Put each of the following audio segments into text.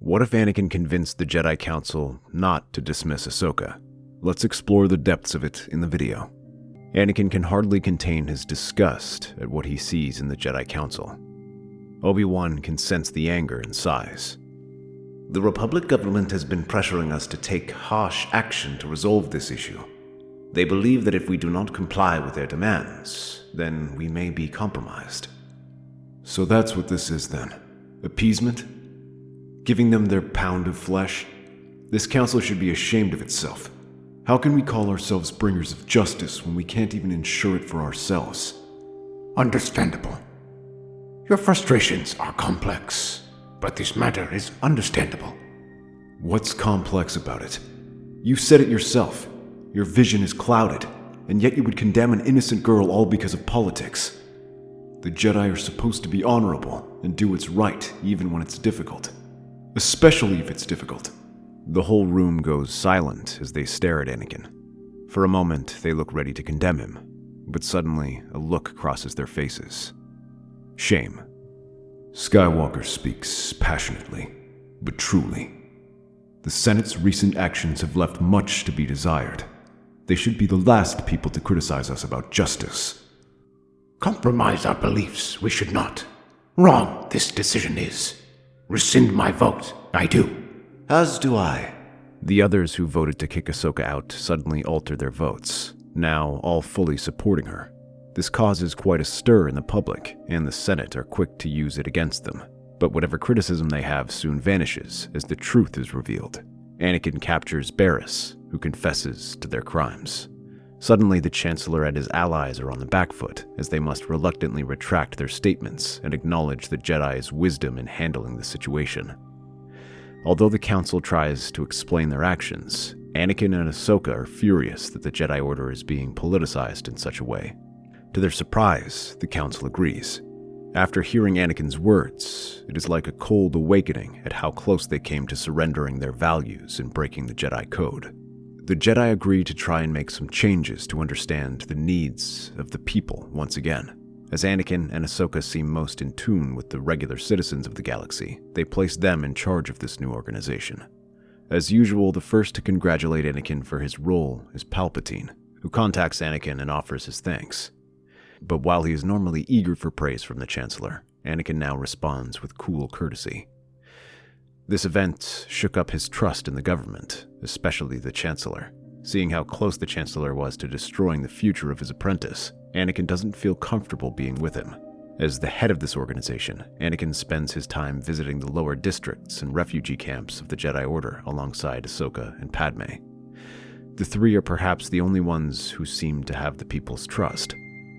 What if Anakin convinced the Jedi Council not to dismiss Ahsoka? Let's explore the depths of it in the video. Anakin can hardly contain his disgust at what he sees in the Jedi Council. Obi-Wan can sense the anger and sighs. The Republic government has been pressuring us to take harsh action to resolve this issue. They believe that if we do not comply with their demands, then we may be compromised. So that's what this is then. Appeasement? Giving them their pound of flesh? This council should be ashamed of itself. How can we call ourselves bringers of justice when we can't even ensure it for ourselves? Understandable. Your frustrations are complex, but this matter is understandable. What's complex about it? You said it yourself. Your vision is clouded, and yet you would condemn an innocent girl all because of politics. The Jedi are supposed to be honorable and do what's right even when it's difficult. Especially if it's difficult. The whole room goes silent as they stare at Anakin. For a moment, they look ready to condemn him, but suddenly a look crosses their faces. Shame. Skywalker speaks passionately, but truly. The Senate's recent actions have left much to be desired. They should be the last people to criticize us about justice. Compromise our beliefs, we should not. Wrong this decision is. Rescind my vote, I do. As do I. The others who voted to kick Ahsoka out suddenly alter their votes, now all fully supporting her. This causes quite a stir in the public, and the Senate are quick to use it against them. But whatever criticism they have soon vanishes as the truth is revealed. Anakin captures Barriss, who confesses to their crimes. Suddenly, the Chancellor and his allies are on the back foot, as they must reluctantly retract their statements and acknowledge the Jedi's wisdom in handling the situation. Although the Council tries to explain their actions, Anakin and Ahsoka are furious that the Jedi Order is being politicized in such a way. To their surprise, the Council agrees. After hearing Anakin's words, it is like a cold awakening at how close they came to surrendering their values and breaking the Jedi Code. The Jedi agree to try and make some changes to understand the needs of the people once again. As Anakin and Ahsoka seem most in tune with the regular citizens of the galaxy, they place them in charge of this new organization. As usual, the first to congratulate Anakin for his role is Palpatine, who contacts Anakin and offers his thanks. But while he is normally eager for praise from the Chancellor, Anakin now responds with cool courtesy. This event shook up his trust in the government, especially the Chancellor. Seeing how close the Chancellor was to destroying the future of his apprentice, Anakin doesn't feel comfortable being with him. As the head of this organization, Anakin spends his time visiting the lower districts and refugee camps of the Jedi Order alongside Ahsoka and Padme. The three are perhaps the only ones who seem to have the people's trust.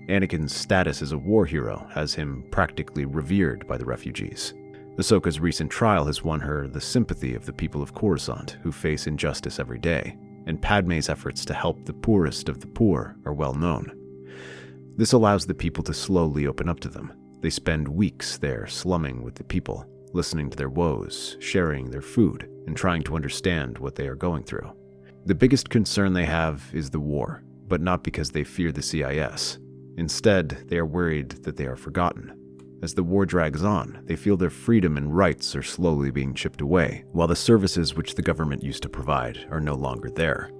Anakin's status as a war hero has him practically revered by the refugees. Ahsoka's recent trial has won her the sympathy of the people of Coruscant, who face injustice every day, and Padme's efforts to help the poorest of the poor are well known. This allows the people to slowly open up to them. They spend weeks there slumming with the people, listening to their woes, sharing their food, and trying to understand what they are going through. The biggest concern they have is the war, but not because they fear the CIS. Instead, they are worried that they are forgotten. As the war drags on, they feel their freedom and rights are slowly being chipped away, while the services which the government used to provide are no longer there.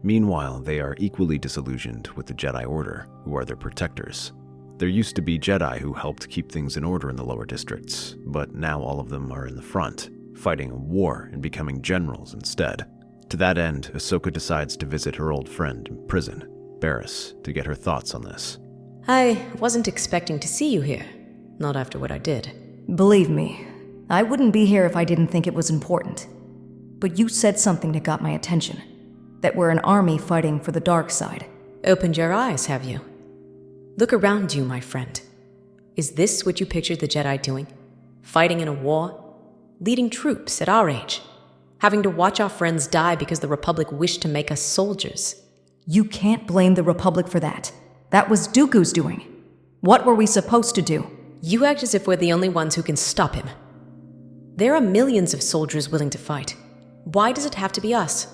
Meanwhile, they are equally disillusioned with the Jedi Order, who are their protectors. There used to be Jedi who helped keep things in order in the lower districts, but now all of them are in the front, fighting a war and becoming generals instead. To that end, Ahsoka decides to visit her old friend in prison, Barriss, to get her thoughts on this. I wasn't expecting to see you here. Not after what I did. Believe me, I wouldn't be here if I didn't think it was important. But you said something that got my attention. That we're an army fighting for the dark side. Opened your eyes, have you? Look around you, my friend. Is this what you pictured the Jedi doing? Fighting in a war? Leading troops at our age? Having to watch our friends die because the Republic wished to make us soldiers? You can't blame the Republic for that. That was Dooku's doing. What were we supposed to do? You act as if we're the only ones who can stop him. There are millions of soldiers willing to fight. Why does it have to be us?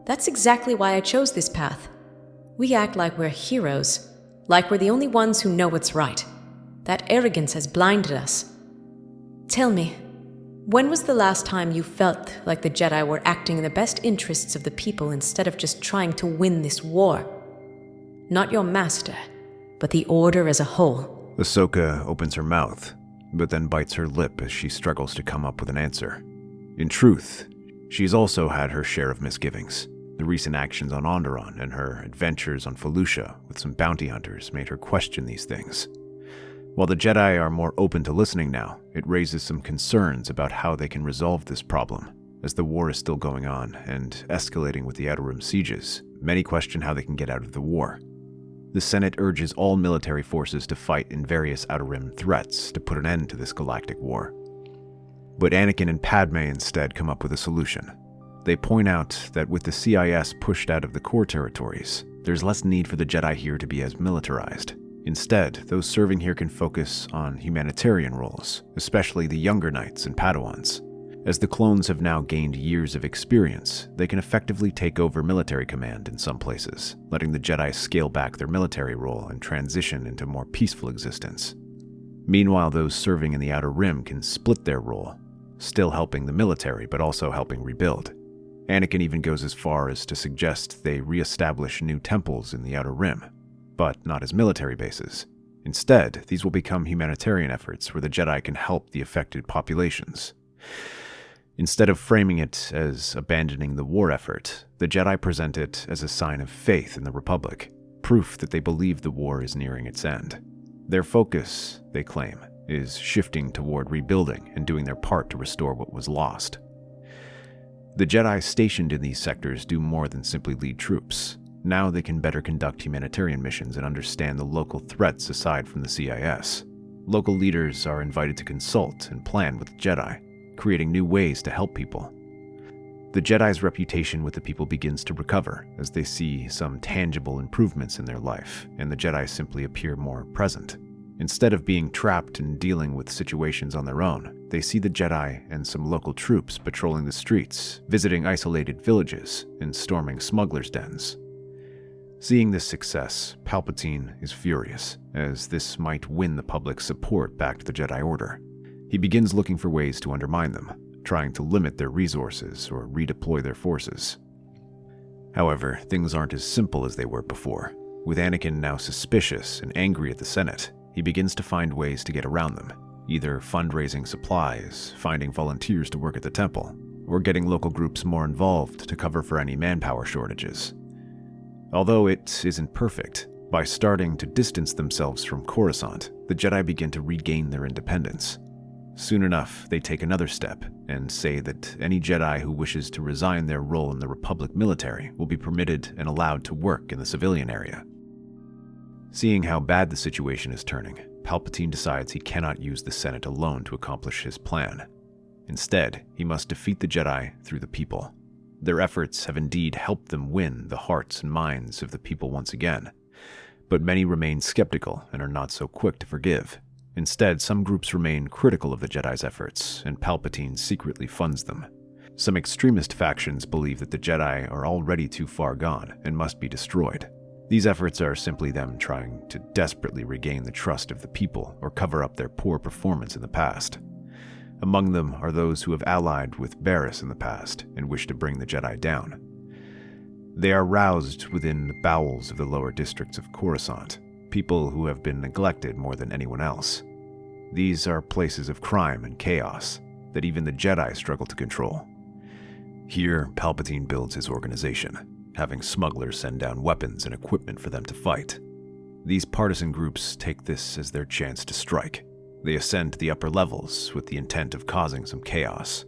That's exactly why I chose this path. We act like we're heroes, like we're the only ones who know what's right. That arrogance has blinded us. Tell me, When was the last time you felt like the Jedi were acting in the best interests of the people instead of just trying to win this war? Not your master, but the Order as a whole. Ahsoka opens her mouth, but then bites her lip as she struggles to come up with an answer. In truth, she's also had her share of misgivings. The recent actions on Onderon and her adventures on Felucia with some bounty hunters made her question these things. While the Jedi are more open to listening now, it raises some concerns about how they can resolve this problem. As the war is still going on and escalating with the Outer Rim sieges, many question how they can get out of the war. The Senate urges all military forces to fight in various Outer Rim threats to put an end to this galactic war. But Anakin and Padme instead come up with a solution. They point out that with the CIS pushed out of the core territories, there's less need for the Jedi here to be as militarized. Instead, those serving here can focus on humanitarian roles, especially the younger knights and Padawans. As the clones have now gained years of experience, they can effectively take over military command in some places, letting the Jedi scale back their military role and transition into more peaceful existence. Meanwhile, those serving in the Outer Rim can split their role, still helping the military but also helping rebuild. Anakin even goes as far as to suggest they re-establish new temples in the Outer Rim, but not as military bases. Instead, these will become humanitarian efforts where the Jedi can help the affected populations. Instead of framing it as abandoning the war effort, the Jedi present it as a sign of faith in the Republic, proof that they believe the war is nearing its end. Their focus, they claim, is shifting toward rebuilding and doing their part to restore what was lost. The Jedi stationed in these sectors do more than simply lead troops. Now they can better conduct humanitarian missions and understand the local threats aside from the CIS. Local leaders are invited to consult and plan with the Jedi, creating new ways to help people. The Jedi's reputation with the people begins to recover as they see some tangible improvements in their life, and the Jedi simply appear more present. Instead of being trapped and dealing with situations on their own, they see the Jedi and some local troops patrolling the streets, visiting isolated villages, and storming smugglers' dens. Seeing this success, Palpatine is furious, as this might win the public's support back to the Jedi Order. He begins looking for ways to undermine them, trying to limit their resources or redeploy their forces. However, things aren't as simple as they were before. With Anakin now suspicious and angry at the Senate, he begins to find ways to get around them, either fundraising supplies, finding volunteers to work at the temple, or getting local groups more involved to cover for any manpower shortages. Although it isn't perfect, by starting to distance themselves from Coruscant, the Jedi begin to regain their independence. Soon enough, they take another step and say that any Jedi who wishes to resign their role in the Republic military will be permitted and allowed to work in the civilian area. Seeing how bad the situation is turning, Palpatine decides he cannot use the Senate alone to accomplish his plan. Instead, he must defeat the Jedi through the people. Their efforts have indeed helped them win the hearts and minds of the people once again, but many remain skeptical and are not so quick to forgive. Instead, some groups remain critical of the Jedi's efforts, and Palpatine secretly funds them. Some extremist factions believe that the Jedi are already too far gone and must be destroyed. These efforts are simply them trying to desperately regain the trust of the people or cover up their poor performance in the past. Among them are those who have allied with Barriss in the past and wish to bring the Jedi down. They are roused within the bowels of the lower districts of Coruscant, people who have been neglected more than anyone else. These are places of crime and chaos that even the Jedi struggle to control. Here, Palpatine builds his organization, having smugglers send down weapons and equipment for them to fight. These partisan groups take this as their chance to strike. They ascend to the upper levels with the intent of causing some chaos.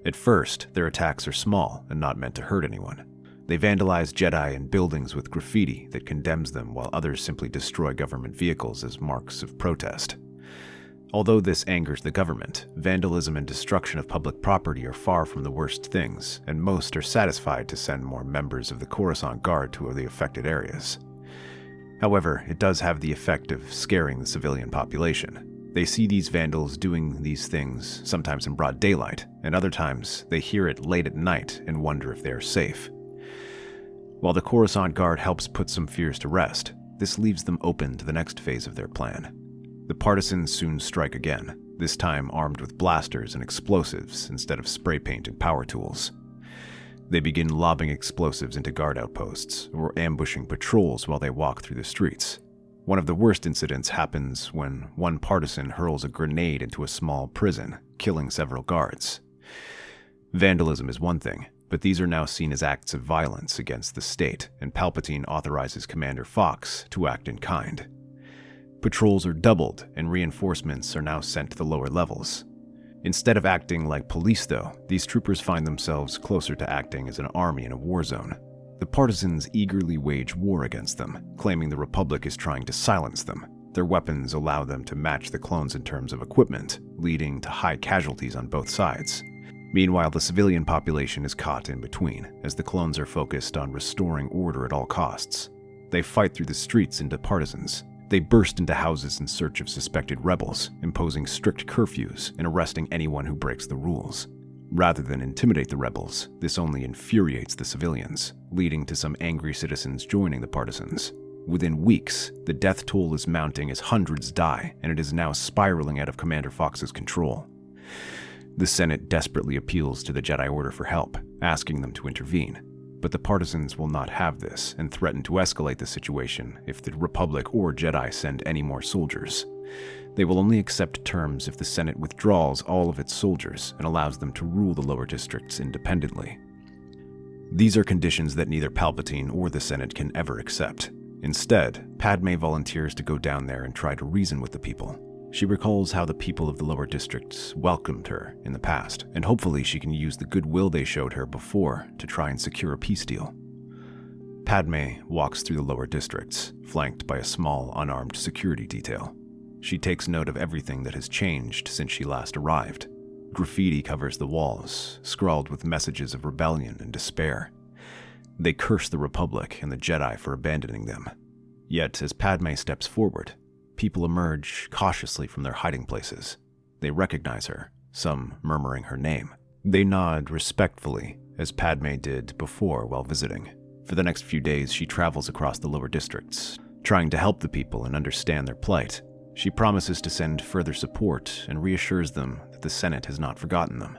At first, their attacks are small and not meant to hurt anyone. They vandalize Jedi and buildings with graffiti that condemns them, while others simply destroy government vehicles as marks of protest. Although this angers the government, vandalism and destruction of public property are far from the worst things, and most are satisfied to send more members of the Coruscant Guard to the affected areas. However, it does have the effect of scaring the civilian population. They see these vandals doing these things, sometimes in broad daylight, and other times they hear it late at night and wonder if they are safe. While the Coruscant Guard helps put some fears to rest, this leaves them open to the next phase of their plan. The partisans soon strike again, this time armed with blasters and explosives instead of spray paint and power tools. They begin lobbing explosives into guard outposts or ambushing patrols while they walk through the streets. One of the worst incidents happens when one partisan hurls a grenade into a small prison, killing several guards. Vandalism is one thing, but these are now seen as acts of violence against the state, and Palpatine authorizes Commander Fox to act in kind. Patrols are doubled, and reinforcements are now sent to the lower levels. Instead of acting like police, though, these troopers find themselves closer to acting as an army in a war zone. The partisans eagerly wage war against them, claiming the Republic is trying to silence them. Their weapons allow them to match the clones in terms of equipment, leading to high casualties on both sides. Meanwhile, the civilian population is caught in between, as the clones are focused on restoring order at all costs. They fight through the streets into partisans. They burst into houses in search of suspected rebels, imposing strict curfews and arresting anyone who breaks the rules. Rather than intimidate the rebels, this only infuriates the civilians, leading to some angry citizens joining the partisans. Within weeks, the death toll is mounting as hundreds die, and it is now spiraling out of Commander Fox's control. The Senate desperately appeals to the Jedi Order for help, asking them to intervene. But the partisans will not have this and threaten to escalate the situation if the Republic or Jedi send any more soldiers. They will only accept terms if the Senate withdraws all of its soldiers and allows them to rule the lower districts independently. These are conditions that neither Palpatine or the Senate can ever accept. Instead, Padme volunteers to go down there and try to reason with the people. She recalls how the people of the lower districts welcomed her in the past, and hopefully she can use the goodwill they showed her before to try and secure a peace deal. Padme walks through the lower districts, flanked by a small, unarmed security detail. She takes note of everything that has changed since she last arrived. Graffiti covers the walls, scrawled with messages of rebellion and despair. They curse the Republic and the Jedi for abandoning them. Yet, as Padme steps forward, people emerge cautiously from their hiding places. They recognize her, some murmuring her name. They nod respectfully, as Padme did before while visiting. For the next few days, she travels across the lower districts, trying to help the people and understand their plight. She promises to send further support and reassures them that the Senate has not forgotten them.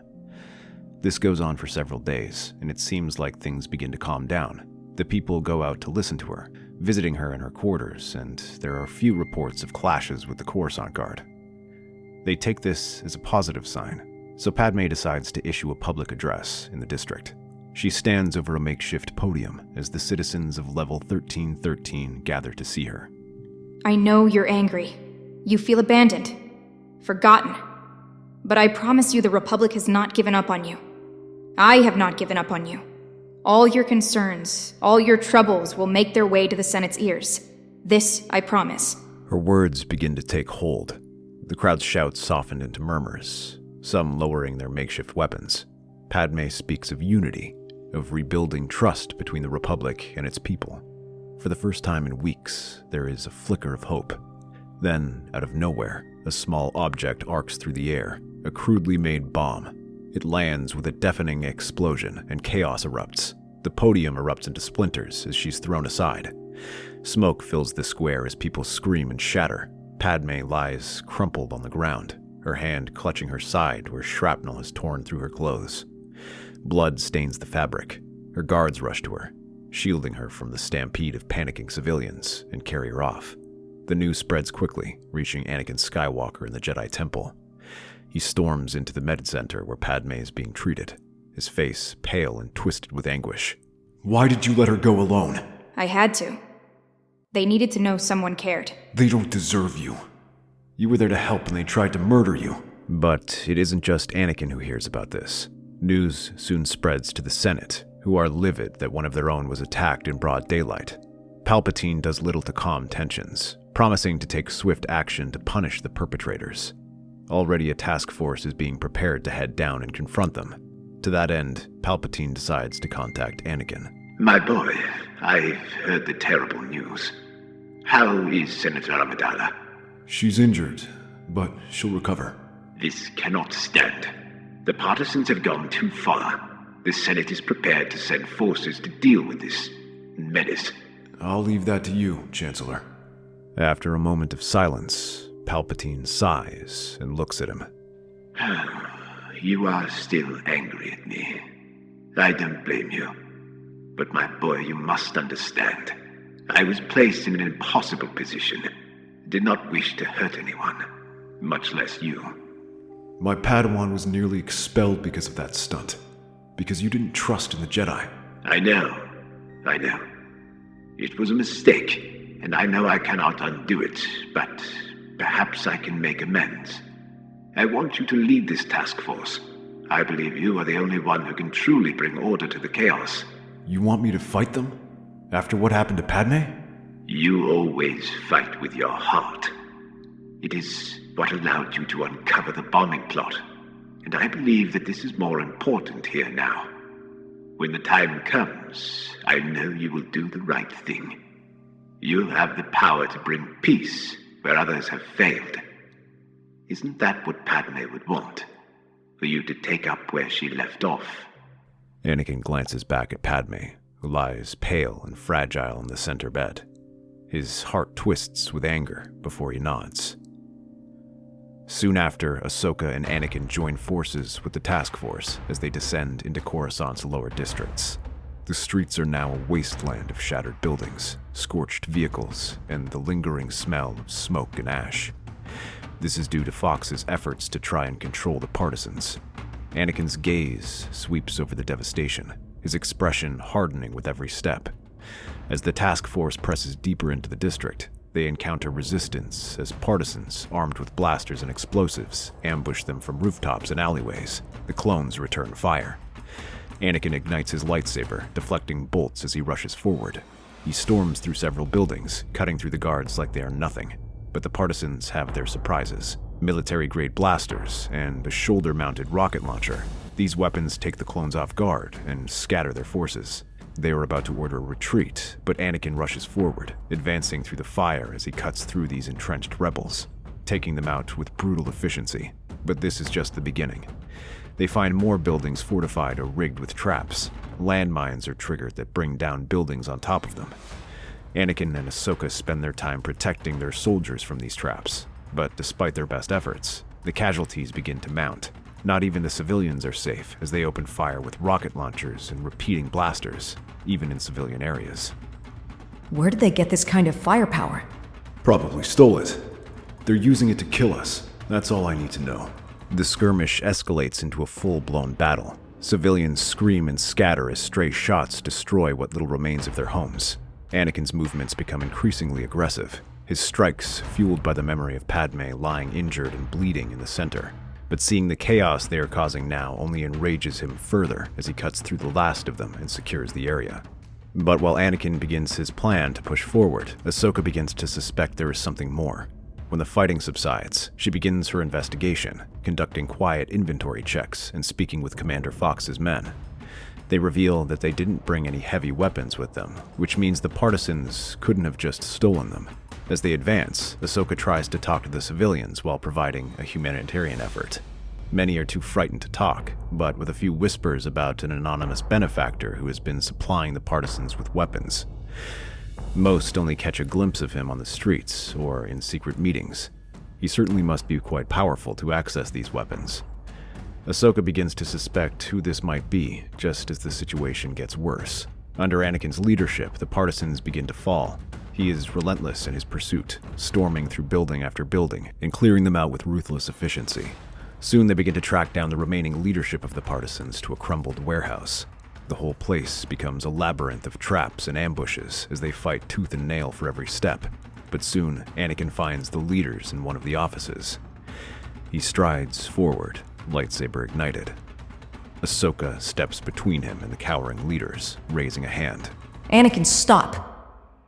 This goes on for several days, and it seems like things begin to calm down. The people go out to listen to her, visiting her in her quarters, and there are few reports of clashes with the Coruscant Guard. They take this as a positive sign, so Padme decides to issue a public address in the district. She stands over a makeshift podium as the citizens of Level 1313 gather to see her. I know you're angry. You feel abandoned, forgotten. But I promise you the Republic has not given up on you. I have not given up on you. All your concerns, all your troubles will make their way to the Senate's ears. This I promise. Her words begin to take hold. The crowd's shouts soften into murmurs, some lowering their makeshift weapons. Padme speaks of unity, of rebuilding trust between the Republic and its people. For the first time in weeks, there is a flicker of hope. Then, out of nowhere, a small object arcs through the air, a crudely made bomb. It lands with a deafening explosion, and chaos erupts. The podium erupts into splinters as she's thrown aside. Smoke fills the square as people scream and shatter. Padme lies crumpled on the ground, her hand clutching her side where shrapnel has torn through her clothes. Blood stains the fabric. Her guards rush to her, shielding her from the stampede of panicking civilians, and carry her off. The news spreads quickly, reaching Anakin Skywalker in the Jedi Temple. He storms into the med center where Padme is being treated, his face pale and twisted with anguish. Why did you let her go alone? I had to. They needed to know someone cared. They don't deserve you. You were there to help and they tried to murder you. But it isn't just Anakin who hears about this. News soon spreads to the Senate, who are livid that one of their own was attacked in broad daylight. Palpatine does little to calm tensions, promising to take swift action to punish the perpetrators. Already a task force is being prepared to head down and confront them. To that end, Palpatine decides to contact Anakin. My boy, I've heard the terrible news. How is Senator Amidala? She's injured, but she'll recover. This cannot stand. The partisans have gone too far. The Senate is prepared to send forces to deal with this menace. I'll leave that to you, Chancellor. After a moment of silence, Palpatine sighs and looks at him. You are still angry at me. I don't blame you. But my boy, you must understand. I was placed in an impossible position. Did not wish to hurt anyone, much less you. My Padawan was nearly expelled because of that stunt. Because you didn't trust in the Jedi. I know. It was a mistake, and I know I cannot undo it, but perhaps I can make amends. I want you to lead this task force. I believe you are the only one who can truly bring order to the chaos. You want me to fight them? After what happened to Padme? You always fight with your heart. It is what allowed you to uncover the bombing plot, and I believe that this is more important here now. When the time comes, I know you will do the right thing. You have the power to bring peace where others have failed. Isn't that what Padme would want? For you to take up where she left off? Anakin glances back at Padme, who lies pale and fragile in the center bed. His heart twists with anger before he nods. Soon after, Ahsoka and Anakin join forces with the task force as they descend into Coruscant's lower districts. The streets are now a wasteland of shattered buildings, scorched vehicles, and the lingering smell of smoke and ash. This is due to Fox's efforts to try and control the partisans. Anakin's gaze sweeps over the devastation, his expression hardening with every step. As the task force presses deeper into the district, they encounter resistance as partisans, armed with blasters and explosives, ambush them from rooftops and alleyways. The clones return fire. Anakin ignites his lightsaber, deflecting bolts as he rushes forward. He storms through several buildings, cutting through the guards like they are nothing. But the partisans have their surprises. Military-grade blasters and a shoulder-mounted rocket launcher. These weapons take the clones off guard and scatter their forces. They are about to order a retreat, but Anakin rushes forward, advancing through the fire as he cuts through these entrenched rebels, taking them out with brutal efficiency. But this is just the beginning. They find more buildings fortified or rigged with traps. Landmines are triggered that bring down buildings on top of them. Anakin and Ahsoka spend their time protecting their soldiers from these traps, but despite their best efforts, the casualties begin to mount. Not even the civilians are safe as they open fire with rocket launchers and repeating blasters, even in civilian areas. Where did they get this kind of firepower? Probably stole it. They're using it to kill us. That's all I need to know. The skirmish escalates into a full-blown battle. Civilians scream and scatter as stray shots destroy what little remains of their homes. Anakin's movements become increasingly aggressive, his strikes fueled by the memory of Padme lying injured and bleeding in the center. But seeing the chaos they are causing now only enrages him further as he cuts through the last of them and secures the area. But while Anakin begins his plan to push forward, Ahsoka begins to suspect there is something more. When the fighting subsides, she begins her investigation, conducting quiet inventory checks and speaking with Commander Fox's men. They reveal that they didn't bring any heavy weapons with them, which means the partisans couldn't have just stolen them. As they advance, Ahsoka tries to talk to the civilians while providing a humanitarian effort. Many are too frightened to talk, but with a few whispers about an anonymous benefactor who has been supplying the partisans with weapons. Most only catch a glimpse of him on the streets or in secret meetings. He certainly must be quite powerful to access these weapons. Ahsoka begins to suspect who this might be, just as the situation gets worse. Under Anakin's leadership, the partisans begin to fall. He is relentless in his pursuit, storming through building after building and clearing them out with ruthless efficiency. Soon they begin to track down the remaining leadership of the partisans to a crumbled warehouse. The whole place becomes a labyrinth of traps and ambushes as they fight tooth and nail for every step. But soon, Anakin finds the leaders in one of the offices. He strides forward, lightsaber ignited. Ahsoka steps between him and the cowering leaders, raising a hand. Anakin, stop!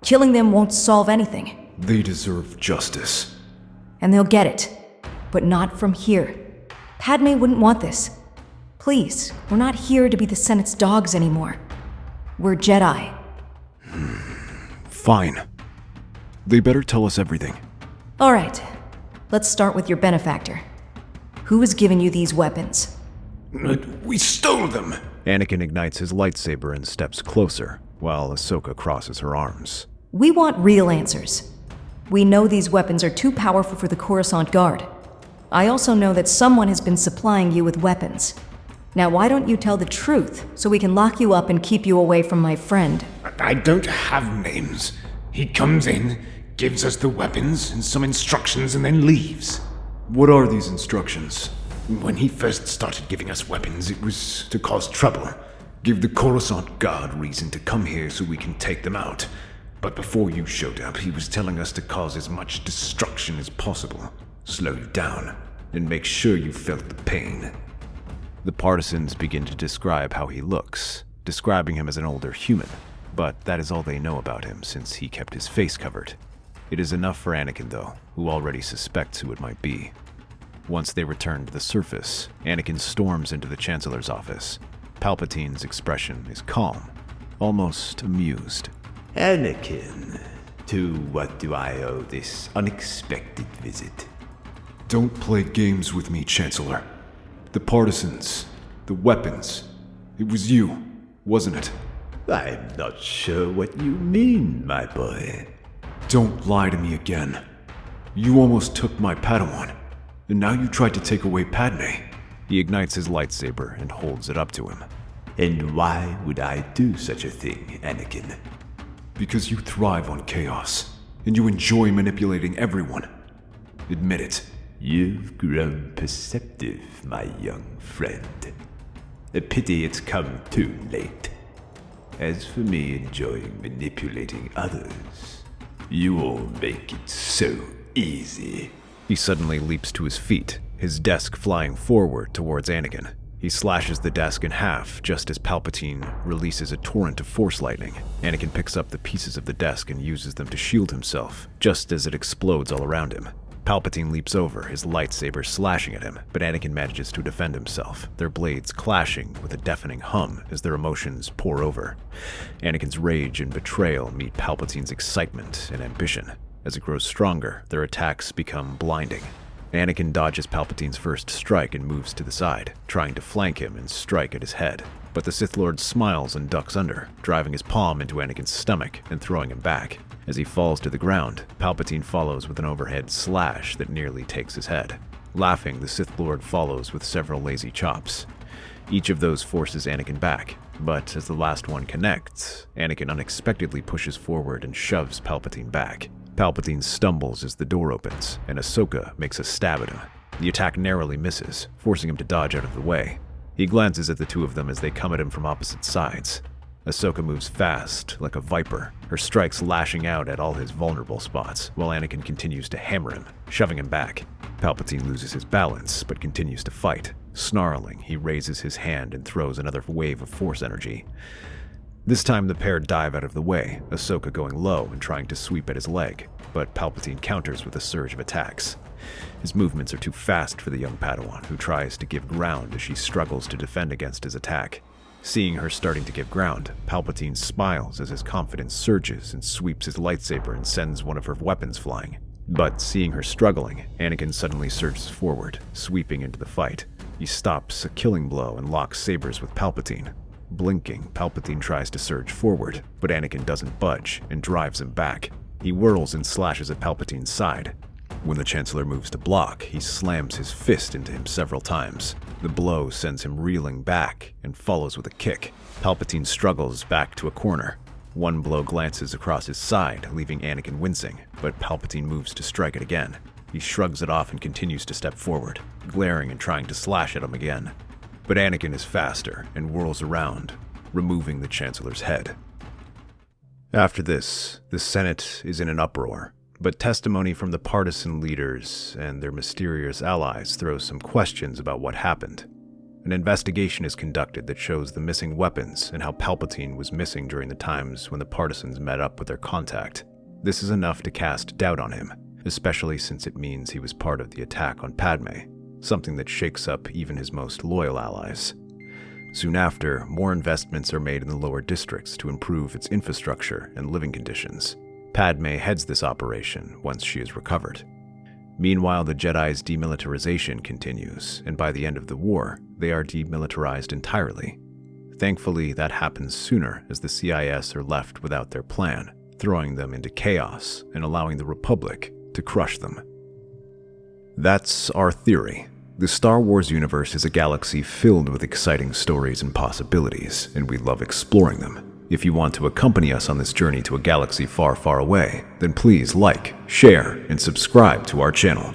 Killing them won't solve anything. They deserve justice. And they'll get it. But not from here. Padme wouldn't want this. Please, we're not here to be the Senate's dogs anymore. We're Jedi. Fine. They better tell us everything. All right. Let's start with your benefactor. Who has given you these weapons? We stole them! Anakin ignites his lightsaber and steps closer, while Ahsoka crosses her arms. We want real answers. We know these weapons are too powerful for the Coruscant Guard. I also know that someone has been supplying you with weapons. Now why don't you tell the truth, so we can lock you up and keep you away from my friend? I don't have names. He comes in, gives us the weapons and some instructions, and then leaves. What are these instructions? When he first started giving us weapons, it was to cause trouble. Give the Coruscant Guard reason to come here so we can take them out. But before you showed up, he was telling us to cause as much destruction as possible, slow you down, and make sure you felt the pain. The partisans begin to describe how he looks, describing him as an older human, but that is all they know about him since he kept his face covered. It is enough for Anakin, though, who already suspects who it might be. Once they return to the surface, Anakin storms into the Chancellor's office. Palpatine's expression is calm, almost amused. Anakin, to what do I owe this unexpected visit? Don't play games with me, Chancellor. The partisans, the weapons. It was you, wasn't it? I'm not sure what you mean, my boy. Don't lie to me again. You almost took my Padawan, and now you tried to take away Padme. He ignites his lightsaber and holds it up to him. And why would I do such a thing, Anakin? Because you thrive on chaos, and you enjoy manipulating everyone. Admit it. You've grown perceptive, my young friend. A pity it's come too late. As for me enjoying manipulating others, you all make it so easy. He suddenly leaps to his feet, his desk flying forward towards Anakin. He slashes the desk in half just as Palpatine releases a torrent of Force lightning. Anakin picks up the pieces of the desk and uses them to shield himself, just as it explodes all around him. Palpatine leaps over, his lightsaber slashing at him, but Anakin manages to defend himself, their blades clashing with a deafening hum as their emotions pour over. Anakin's rage and betrayal meet Palpatine's excitement and ambition. As it grows stronger, their attacks become blinding. Anakin dodges Palpatine's first strike and moves to the side, trying to flank him and strike at his head. But the Sith Lord smiles and ducks under, driving his palm into Anakin's stomach and throwing him back. As he falls to the ground, Palpatine follows with an overhead slash that nearly takes his head. Laughing, the Sith Lord follows with several lazy chops. Each of those forces Anakin back, but as the last one connects, Anakin unexpectedly pushes forward and shoves Palpatine back. Palpatine stumbles as the door opens, and Ahsoka makes a stab at him. The attack narrowly misses, forcing him to dodge out of the way. He glances at the two of them as they come at him from opposite sides. Ahsoka moves fast, like a viper, her strikes lashing out at all his vulnerable spots, while Anakin continues to hammer him, shoving him back. Palpatine loses his balance, but continues to fight. Snarling, he raises his hand and throws another wave of Force energy. This time the pair dive out of the way, Ahsoka going low and trying to sweep at his leg, but Palpatine counters with a surge of attacks. His movements are too fast for the young Padawan, who tries to give ground as she struggles to defend against his attack. Seeing her starting to give ground, Palpatine smiles as his confidence surges and sweeps his lightsaber and sends one of her weapons flying. But seeing her struggling, Anakin suddenly surges forward, sweeping into the fight. He stops a killing blow and locks sabers with Palpatine. Blinking, Palpatine tries to surge forward, but Anakin doesn't budge and drives him back. He whirls and slashes at Palpatine's side. When the Chancellor moves to block, he slams his fist into him several times. The blow sends him reeling back and follows with a kick. Palpatine struggles back to a corner. One blow glances across his side, leaving Anakin wincing, but Palpatine moves to strike it again. He shrugs it off and continues to step forward, glaring and trying to slash at him again. But Anakin is faster and whirls around, removing the Chancellor's head. After this, the Senate is in an uproar, but testimony from the partisan leaders and their mysterious allies throws some questions about what happened. An investigation is conducted that shows the missing weapons and how Palpatine was missing during the times when the partisans met up with their contact. This is enough to cast doubt on him, especially since it means he was part of the attack on Padme, something that shakes up even his most loyal allies. Soon after, more investments are made in the lower districts to improve its infrastructure and living conditions. Padme heads this operation once she is recovered. Meanwhile, the Jedi's demilitarization continues, and by the end of the war, they are demilitarized entirely. Thankfully, that happens sooner as the CIS are left without their plan, throwing them into chaos and allowing the Republic to crush them. That's our theory. The Star Wars universe is a galaxy filled with exciting stories and possibilities, and we love exploring them. If you want to accompany us on this journey to a galaxy far, far away, then please like, share, and subscribe to our channel.